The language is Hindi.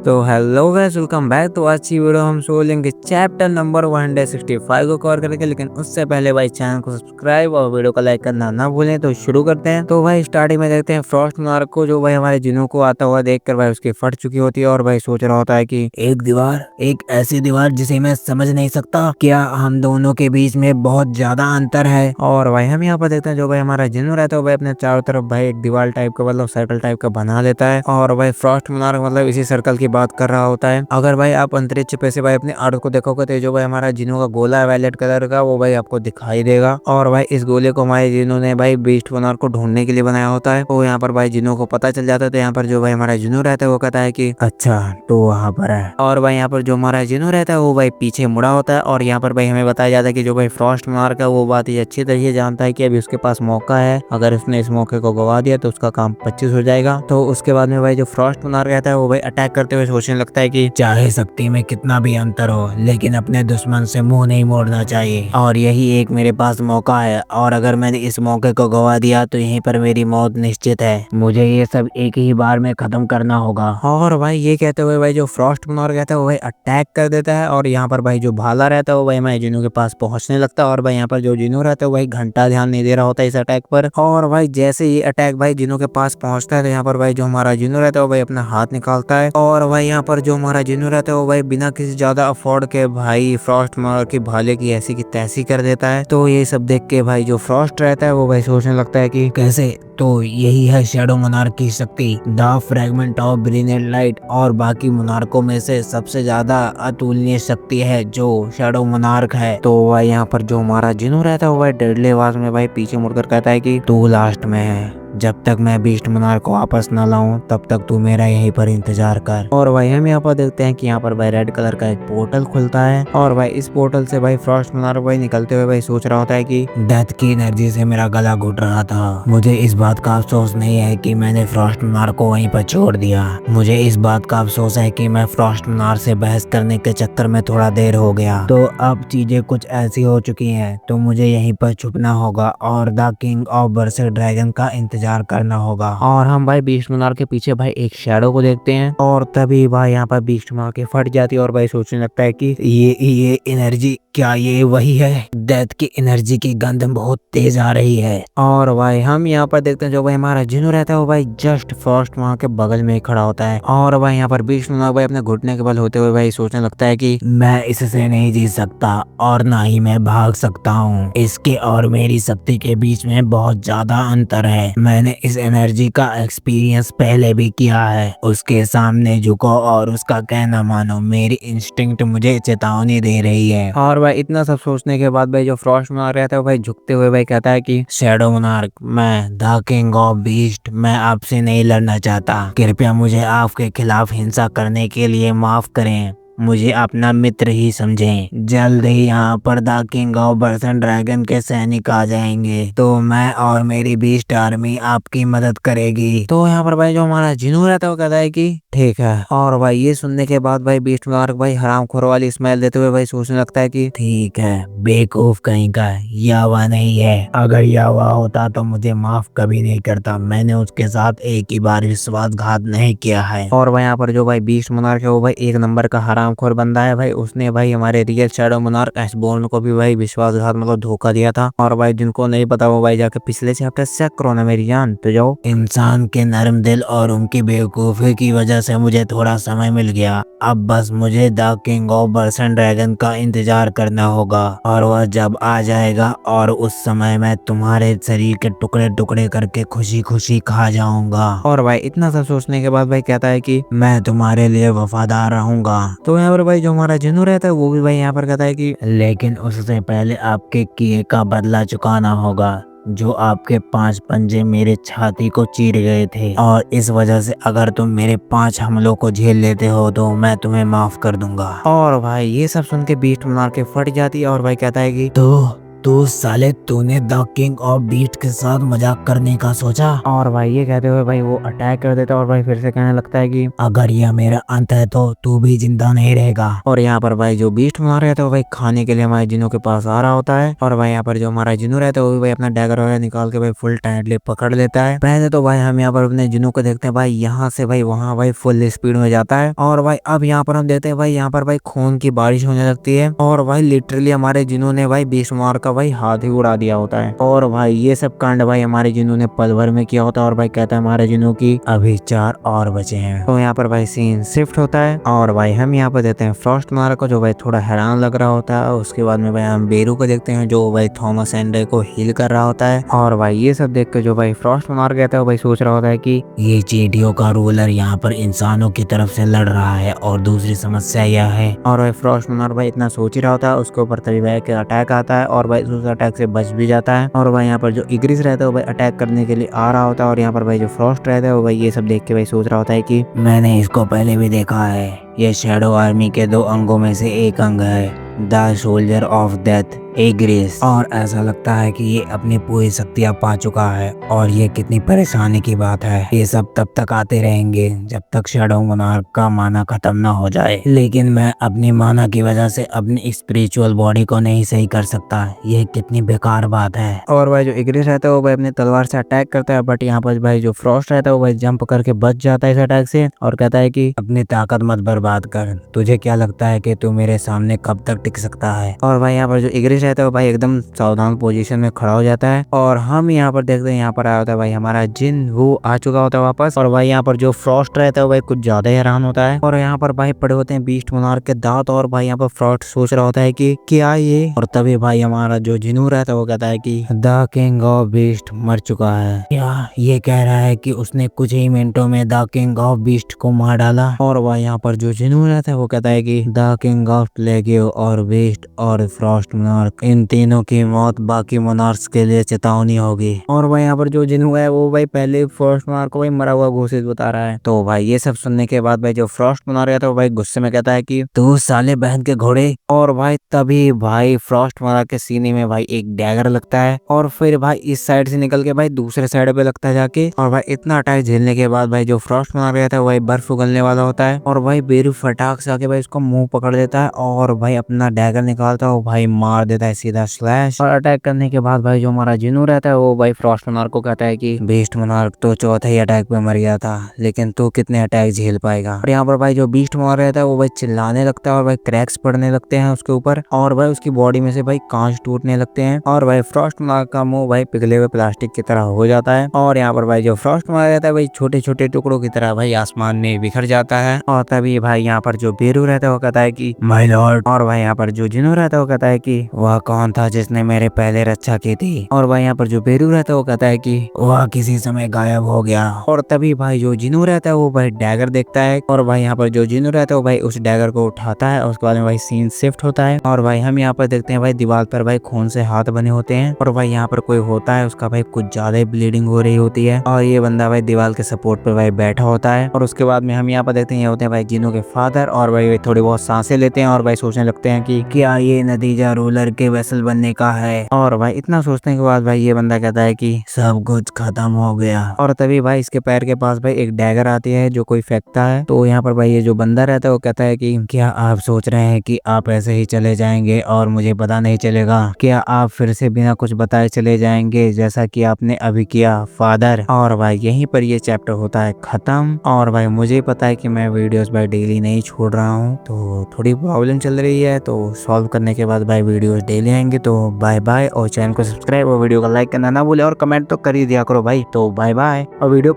तो हेलो गाइस, वेलकम बैक। तो आज की वीडियो हम सो लेंगे चैप्टर नंबर 165 को कवर करेंगे, लेकिन उससे पहले भाई चैनल को सब्सक्राइब और वीडियो को लाइक करना ना भूलें। तो शुरू करते हैं। तो भाई स्टार्टिंग में देखते हैं फ्रॉस्ट मोनार्क को, जो भाई हमारे जिनों को आता हुआ देखकर भाई उसकी फट चुकी होती है और भाई सोच रहा होता है कि एक दीवार, एक ऐसी दीवार जिसे मैं समझ नहीं सकता, क्या हम दोनों के बीच में बहुत ज्यादा अंतर है। और भाई हम यहाँ पर देखते हैं जो भाई हमारा जिनो रहता है भाई अपने चारों तरफ भाई एक दीवार टाइप का मतलब सर्कल टाइप का बना लेता है। और भाई फ्रॉस्ट मोनार्क मतलब इसी सर्कल की बात कर रहा होता है। अगर भाई आप अंतरिक्ष पे से भाई अपने अर्थ को देखोगे तो जो भाई हमारा जिनो का गोला है वायलेट कलर का, वो भाई आपको दिखाई देगा। और भाई इस गोले को हमारे जिनो ने भाई बीस्ट मोनार्क को ढूंढने के लिए बनाया होता है। तो यहाँ पर भाई जिनो को पता चल जाता है। तो यहाँ पर जो भाई हमारा जिनो रहता है वो कहता है कि अच्छा तो वहाँ पर है। और भाई यहाँ पर जो हमारा जिनो रहता है वो भाई पीछे मुड़ा होता है। और यहाँ पर भाई हमें बताया जाता है कि जो भाई फ्रॉस्ट मोनार्क है वो बात ये अच्छी तरीके जानता है कि अभी उसके पास मौका है, अगर उसने इस मौके को गवा दिया तो उसका काम 25 हो जाएगा। तो उसके बाद में भाई जो फ्रॉस्ट मोनार्क रहता है वो भाई अटैक करते हुए सोचने लगता है कि चाहे शक्ति में कितना भी अंतर हो, लेकिन अपने दुश्मन से मुंह नहीं मोड़ना चाहिए, और यही एक मेरे पास मौका है, और अगर मैंने इस मौके को गवा दिया तो यहीं पर मेरी मौत निश्चित है। मुझे ये सब एक ही बार में खत्म करना होगा। और भाई ये कहते हुए भाई जो फ्रॉस्ट मोनार्क रहता है वो भाई अटैक कर देता है। और यहाँ पर भाई जो भाला रहता है वो भाई हमारे जिनो के पास पहुंचने लगता है। और भाई यहाँ पर जो जिनो रहता है वो भाई घंटा ध्यान नहीं दे रहा होता है इस अटैक पर। और भाई जैसे ये अटैक भाई जिनो के पास पहुंचता है तो यहाँ पर भाई जो हमारा जिनो रहता है वो भाई अपना हाथ निकालता है। और भाई यहाँ पर जो हमारा जिनो रहता है वो भाई बिना किसी ज्यादा अफोर्ड के भाई फ्रॉस्ट मोनार्क के भाले की ऐसी की तैसी कर देता है। तो ये सब देख के भाई जो फ्रॉस्ट रहता है वो भाई सोचने लगता है कि कैसे, तो यही है शैडो मोनार्क की शक्ति, the fragment of brilliant light, और बाकी मोनार्कों में से सबसे ज्यादा अतुलनीय शक्ति है जो शैडो मोनार्क है। तो भाई यहाँ पर जो हमारा जिनो रहता है वो भाई डेडली आवाज में भाई पीछे मुड़कर कहता है कि तू लास्ट में है, जब तक मैं बीस्ट मोनार्क को वापस न लाऊं तब तक तू मेरा यहीं पर इंतजार कर। और भाई हम यहाँ पर देखते हैं कि यहाँ पर भाई रेड कलर का एक पोर्टल खुलता है। और भाई इस पोर्टल से भाई फ्रॉस्ट मोनार्क भाई निकलते हुए भाई सोच रहा होता है कि डेथ की एनर्जी से मेरा गला घुट रहा था, मुझे इस बात का अफसोस नहीं है कि मैंने फ्रॉस्ट मोनार्क को वहीं पर छोड़ दिया, मुझे इस बात का अफसोस है कि मैं फ्रॉस्ट मोनार्क से बहस करने के चक्कर में थोड़ा देर हो गया। तो अब चीजें कुछ ऐसी हो चुकी है तो मुझे यहीं पर छुपना होगा और द किंग ऑफ बर्सेक ड्रैगन का इंतजार करना होगा। और हम भाई बीस्ट मोनार्क के पीछे भाई एक शैडो को देखते हैं। और तभी भाई यहाँ पर बीस्ट मोनार्क की फट जाती है और भाई सोचने लगता है कि ये एनर्जी, क्या ये वही है? डेथ की एनर्जी की गंध बहुत तेज आ रही है। और भाई हम यहाँ पर देखते हैं जो भाई हमारा जिनो रहता है वो भाई जस्ट फ्रॉस्ट मोनार्क के बगल में ही खड़ा होता है। और भाई यहाँ पर बीस्ट मोनार्क भाई अपने घुटने के बल होते हुए भाई सोचने लगता है कि मैं इससे नहीं जीत सकता और ना ही मैं भाग सकता हूँ, इसके और मेरी शक्ति के बीच में बहुत ज्यादा अंतर है, मैंने इस एनर्जी का एक्सपीरियंस पहले भी किया है, उसके सामने झुको और उसका कहना मानो, मेरी इंस्टिंक्ट मुझे चेतावनी दे रही है। और भाई इतना सब सोचने के बाद भाई जो फ्रॉस्ट मोनार्क रहता है भाई झुकते हुए भाई कहता है कि शैडो मोनार्क, मैं द किंग ऑफ बीस्ट, मैं आपसे नहीं लड़ना चाहता, कृपया मुझे आपके खिलाफ हिंसा करने के लिए माफ करें, मुझे अपना मित्र ही समझें, जल्द ही यहाँ पर द किंग ऑफ बर्सन ड्रैगन के सैनिक आ जाएंगे तो मैं और मेरी बीस्ट आर्मी आपकी मदद करेगी। तो यहाँ पर भाई जो हमारा जिनो रहता है वो कहता है कि ठीक है। और भाई ये सुनने के बाद भाई बीस्ट मोनार्क भाई हरामखोर वाली स्माइल देते हुए भाई सोचने लगता है कि ठीक है, बेवकूफ कहीं का, यावा नहीं है, अगर यावा होता तो मुझे माफ कभी नहीं करता, मैंने उसके साथ एक ही बार विश्वासघात नहीं किया है। और भाई यहाँ पर जो भाई बीस्ट मोनार्क है वो भाई एक नंबर का हरामखोर बंदा है भाई, उसने भाई हमारे रियल शैडो मोनार्क एशबोर्न को भी भाई विश्वासघात मतलब धोखा दिया था। और भाई जिनको नहीं पता वो भाई जाके पिछले चैप्टर चेक करो ना मेरी जान। तो जाओ, इंसान के नरम दिल और उनकी बेवकूफी की वजह से मुझे थोड़ा समय मिल गया, अब बस मुझे द किंग ऑफ बर्सन ड्रैगन का इंतजार करना होगा, और वह जब आ जाएगा और उस समय मैं तुम्हारे शरीर के टुकड़े टुकड़े करके खुशी खुशी खा जाऊंगा। और भाई इतना सब सोचने के बाद भाई कहता है कि मैं तुम्हारे लिए वफादार रहूंगा। तो यहाँ पर भाई जो हमारा जिनो रहता है वो भी भाई यहाँ पर कहता है कि लेकिन उससे पहले आपके किए का बदला चुकाना होगा, जो आपके 5 पंजे मेरे छाती को चीर गए थे, और इस वजह से अगर तुम मेरे 5 हमलों को झेल लेते हो तो मैं तुम्हें माफ कर दूंगा। और भाई ये सब सुन के बीस्ट मोनार्क के फट जाती है और भाई कहता है कि तो तो साले तूने द किंग ऑफ बीस्ट के साथ मजाक करने का सोचा? और भाई ये कहते हुए भाई वो अटैक कर देता है और भाई फिर से कहने लगता है कि अगर यह मेरा अंत है तो तू भी जिंदा नहीं रहेगा। और यहाँ पर भाई जो बीस्ट मार रहता है वो भाई खाने के लिए हमारे जिनों के पास आ रहा होता है। और भाई यहाँ पर जो हमारा जिनू रहता है वो भी भाई अपना डैगर वगैरह निकाल के भाई फुल टाइटली पकड़ लेता है। पहले तो भाई हम यहाँ पर अपने जिनों को देखते हैं भाई यहाँ से भाई वहाँ भाई फुल स्पीड में जाता है। और भाई अब यहाँ पर हम देखते हैं भाई यहाँ पर भाई खून की बारिश होने लगती है और भाई लिटरली हमारे जिनों ने भाई बीस्ट मार का भाई हाथ ही उड़ा दिया होता है। और भाई ये सब कांड भाई हमारे जिनों ने पल भर में किया होता है। और भाई कहता है हमारे जिनों की अभी 4 और बचे हैं। तो यहाँ पर भाई सीन शिफ्ट होता है और भाई हम यहाँ पर देते हैं फ्रॉस्ट मार को जो भाई थोड़ा हैरान लग रहा होता है। उसके बाद में भाई हम बेरू को देखते हैं जो भाई थॉमस एंड्रे को हील कर रहा होता है। और भाई ये सब देख के जो भाई फ्रॉस्ट मार कहता है वो भाई सोच रहा होता है कि ये चींटियों का रूलर यहाँ पर इंसानों की तरफ से लड़ रहा है और दूसरी समस्या यह है। और भाई फ्रॉस्ट मार भाई इतना सोच ही रहा होता है उसके ऊपर तभी भाई के अटैक आता है और भाई उस अटैक से बच भी जाता है। और भाई यहाँ पर जो इग्रिस रहता है वो भाई अटैक करने के लिए आ रहा होता है। और यहाँ पर भाई जो फ्रॉस्ट रहता है वो भाई ये सब देख के भाई सोच रहा होता है कि मैंने इसको पहले भी देखा है, ये शैडो आर्मी के 2 अंगों में से एक अंग है, द सोल्जर ऑफ डेथ इग्रिस। और ऐसा लगता है कि ये अपनी पूरी शक्तियाँ पा चुका है और ये कितनी परेशानी की बात है। ये सब तब तक आते रहेंगे जब तक शैडो मोनार्क का माना खत्म ना हो जाए, लेकिन मैं अपनी माना की वजह से अपनी स्पिरिचुअल बॉडी को नहीं सही कर सकता। ये कितनी बेकार बात है। और भाई जो इग्रिस रहता है वो भाई अपनी तलवार से अटैक करता है बट यहाँ पर भाई जो फ्रॉस्ट रहता है वो भाई जंप करके बच जाता है इस अटैक से और कहता है कि अपनी ताकत मत बर्बाद कर, तुझे क्या लगता है कि तू मेरे सामने कब तक टिक सकता है? और भाई यहाँ पर जो इग्रिस रहता है वो भाई एकदम सावधान पोजीशन में खड़ा हो जाता है। और हम यहाँ पर देखते हैं यहाँ पर आया होता है भाई हमारा जिन वो आ चुका होता है वापस। और भाई यहाँ पर जो फ्रॉस्ट रहता है वो भाई कुछ ज्यादा हैरान होता है और यहाँ पर भाई पड़े होते हैं बीस्ट मोनार्क के दांत। और भाई यहाँ पर फ्रॉस्ट सोच रहा होता है कि क्या ये, और तभी भाई हमारा जो जिनू रहता है वो कहता है कि द किंग ऑफ बीस्ट मर चुका है। क्या ये कह रहा है कि उसने कुछ ही मिनटों में द किंग ऑफ बीस्ट को मार डाला? और भाई यहाँ पर जो जिनू रहता है वो कहता है कि द किंग ऑफ प्लेगियो और बीस्ट और फ्रॉस्ट मोनार्क, इन तीनों की मौत बाकी मोनार्क्स के लिए चेतावनी होगी। और भाई यहाँ पर जो जिनू है वो भाई पहले फ्रॉस्ट मोनार्क को भाई मरा हुआ घोषित बता रहा है। तो भाई ये सब सुनने के बाद भाई जो फ्रॉस्ट मोनार्क रहता है वो भाई गुस्से में कहता है कि तू साले बहन के घोड़े। और भाई तभी भाई फ्रॉस्ट मोनार्क के सीने में भाई एक डैगर लगता है और फिर भाई इस साइड से निकल के भाई दूसरे साइड पे लगता है जाके। और भाई इतना अटैक झेलने के बाद भाई जो फ्रॉस्ट मोनार्क रहता है भाई बर्फ उगलने वाला होता है और भाई बेरू फटाक से आके भाई उसको मुंह पकड़ देता है और भाई अपना डैगर निकालता है और भाई मार देता है सीधा स्लैश। और अटैक करने के बाद भाई जो हमारा जिनू रहता है वो भाई फ्रॉस्ट मोनार्क को कहता है कि बीस्ट मोनार्क तो चौथे ही अटैक पे मर गया था, लेकिन तू कितने अटैक झेल पाएगा? और यहाँ पर भाई जो बीस्ट मोनार्क रहता है वो भाई चिल्लाने लगता है और भाई क्रैक्स पड़ने लगते हैं उसके ऊपर और भाई उसकी बॉडी में से भाई कांच टूटने लगते हैं और भाई फ्रॉस्ट मोनार्क का मुंह भाई पिघले हुए प्लास्टिक की तरह हो जाता है। और यहाँ पर भाई जो फ्रॉस्ट मोनार्क रहता है भाई छोटे छोटे टुकड़ों की तरह भाई आसमान में बिखर जाता है। और तभी भाई यहाँ पर जो बेरू रहता है वो कहता है कि माय लॉर्ड। और भाई यहाँ पर जो जिनू रहता है वो कहता है कि वह कौन था जिसने मेरे पहले रक्षा की थी? और भाई यहाँ पर जो बेरू रहता है वो कहता है कि वह किसी समय गायब हो गया। और तभी भाई जो जिनू रहता है वो भाई डैगर देखता है और भाई यहाँ पर जो जिनू रहता है वो भाई उस डैगर को उठाता है और उसके बाद में भाई सीन शिफ्ट होता है। और भाई हम यहाँ पर देखते हैं भाई दीवार पर भाई खून से हाथ बने होते हैं और भाई यहाँ पर कोई होता है उसका भाई कुछ ज्यादा ही ब्लीडिंग हो रही होती है और ये बंदा भाई दीवार के सपोर्ट पर भाई बैठा होता है। और उसके बाद में हम यहाँ पर देखते हैं ये होते हैं भाई जिनू के फादर और भाई थोड़ी बहुत सांसें लेते हैं और भाई सोचने लगते हैं कि क्या ये नतीजा रूलर के वेसल बनने का है? और भाई इतना सोचने के बाद भाई ये बंदा कहता है कि सब कुछ खत्म हो गया। और तभी भाई इसके पैर के पास भाई एक डैगर आती है जो कोई फेंकता है। तो यहाँ पर भाई ये जो बंदा रहता है वो कहता है कि क्या आप सोच रहे हैं कि आप ऐसे ही चले जाएंगे और मुझे पता नहीं चलेगा? क्या आप फिर से बिना कुछ बताए चले जाएंगे जैसा कि आपने अभी किया फादर? और भाई यहीं पर ये चैप्टर होता है खत्म। और भाई मुझे पता है कि मैं वीडियोस भाई डेली नहीं छोड़ रहा हूँ तो थोड़ी प्रॉब्लम चल रही है, तो सॉल्व करने के बाद भाई वीडियोस डेली आएंगे। तो बाय बाय और चैनल को सब्सक्राइब और वीडियो को लाइक करना ना भूले और कमेंट तो कर ही दिया करो भाई। तो बाय बाय और वीडियो